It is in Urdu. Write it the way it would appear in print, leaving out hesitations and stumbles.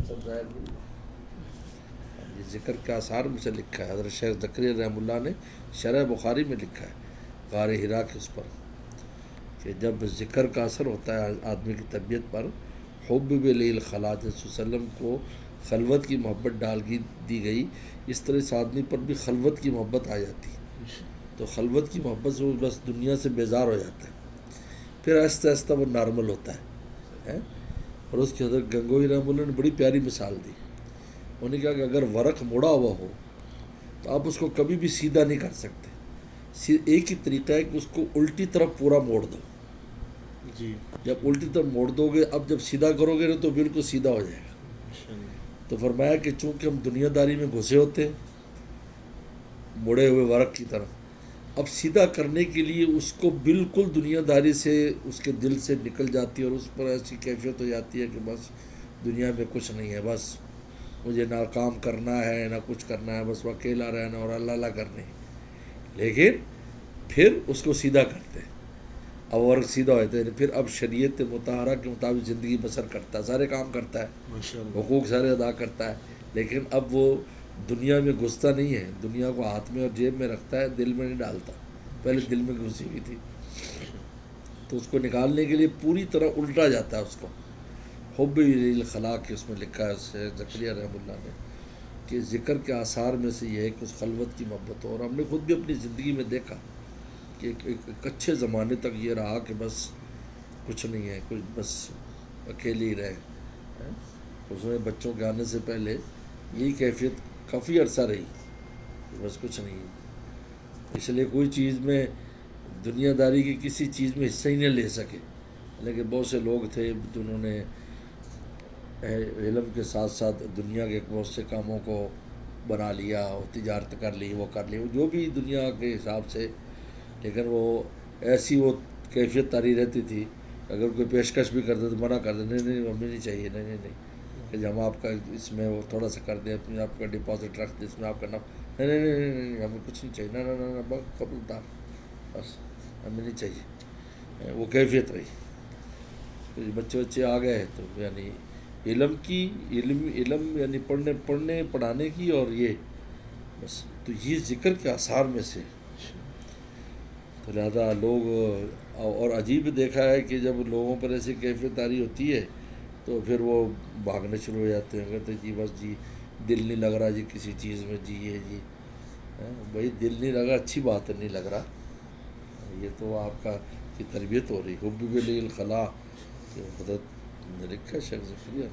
سب ظاہر نہیں. یہ ذکر کے آثار میں سے لکھا ہے. حضرت شیخ زکریا رحمہ اللہ نے شرح بخاری میں لکھا ہے غار حرا کے اس پر کہ جب ذکر کا اثر ہوتا ہے آدمی کی طبیعت پر، حب الخلا صلی وسلم کو خلوت کی محبت دی گئی، اس طرح اس آدمی پر بھی خلوت کی محبت آ جاتی ہے. تو خلوت کی محبت سے وہ بس دنیا سے بیزار ہو جاتا ہے، پھر آہستہ آہستہ وہ نارمل ہوتا ہے. اور اس کے حضرت گنگوئی رحمہ اللہ نے بڑی پیاری مثال دی. انہوں نے کہا کہ اگر ورق موڑا ہوا ہو تو آپ اس کو کبھی بھی سیدھا نہیں کر سکتے. ایک ہی طریقہ ہے کہ اس کو الٹی طرف پورا موڑ دو. جی. جب الٹی طرف موڑ دو گے، اب جب سیدھا کرو گے نا تو بالکل سیدھا ہو جائے گا. تو فرمایا کہ چونکہ ہم دنیا داری میں گھسے ہوتے ہیں مڑے ہوئے ورق کی طرف، اب سیدھا کرنے کے لیے اس کو بالکل دنیا داری سے اس کے دل سے نکل جاتی ہے، اور اس پر ایسی کیفیت ہو جاتی ہے کہ بس دنیا میں کچھ نہیں ہے، بس مجھے نہ کام کرنا ہے نہ کچھ کرنا ہے، بس وہ اکیلا رہنا اور اللہ اللہ کرنے. لیکن پھر اس کو سیدھا کرتے ہیں. اب ورق سیدھا ہوتا ہے، پھر اب شریعت مطہرہ کے مطابق زندگی بسر کرتا ہے، سارے کام کرتا ہے، حقوق سارے ادا کرتا ہے، لیکن اب وہ دنیا میں گھستا نہیں ہے. دنیا کو ہاتھ میں اور جیب میں رکھتا ہے، دل میں نہیں ڈالتا. پہلے دل میں گھسی ہوئی تھی، تو اس کو نکالنے کے لیے پوری طرح الٹا جاتا ہے اس کو. حب الخلا کے اس میں لکھا ہے زکریا رحمہ اللہ نے کہ ذکر کے آثار میں سے یہ ہے کہ اس خلوت کی محبت ہو. اور ہم نے خود بھی اپنی زندگی میں دیکھا کہ ایک اچھے زمانے تک یہ رہا کہ بس کچھ نہیں ہے، کچھ بس اکیلے ہی رہے. اس میں بچوں کے آنے سے پہلے یہی کیفیت کافی عرصہ رہی کہ بس کچھ نہیں ہے. اس لیے کوئی چیز میں دنیا داری کی کسی چیز میں حصہ ہی نہیں لے سکے. لیکن بہت سے لوگ تھے جنہوں نے علم کے ساتھ ساتھ دنیا کے بہت سے کاموں کو بنا لیا، اور تجارت کر لی، وہ کر لی، جو بھی دنیا کے حساب سے. لیکن وہ ایسی وہ کیفیت طاری رہتی تھی، اگر کوئی پیشکش بھی کرتے تو منع کر دیں، نہیں نہیں ہمیں نہیں چاہیے، نہیں نہیں نہیں کہ ہم آپ کا اس میں وہ تھوڑا سا کر دیں، اپنے آپ کا ڈپازٹ رکھ دیں، اس میں آپ کا نہیں نہیں نہیں نہیں ہمیں کچھ نہیں چاہیے، نہ نہ نہ بس قبولدار، بس ہمیں نہیں چاہیے. وہ کیفیت رہی. بچے آ گئے تو یعنی علم یعنی پڑھنے پڑھانے کی، اور یہ بس تو یہ ذکر کے آثار میں سے. تو لہٰذا لوگ اور عجیب دیکھا ہے کہ جب لوگوں پر ایسی کیفیت طاری ہوتی ہے تو پھر وہ بھاگنے شروع ہو جاتے ہیں، کہتے ہیں جی بس جی دل نہیں لگ رہا جی کسی چیز میں، جی یہ جی بھائی دل نہیں لگا، اچھی بات ہے نہیں لگ رہا، یہ تو آپ کا کی تربیت ہو رہی. حب الخلا حضرت نے لکھا شیخ زکریا.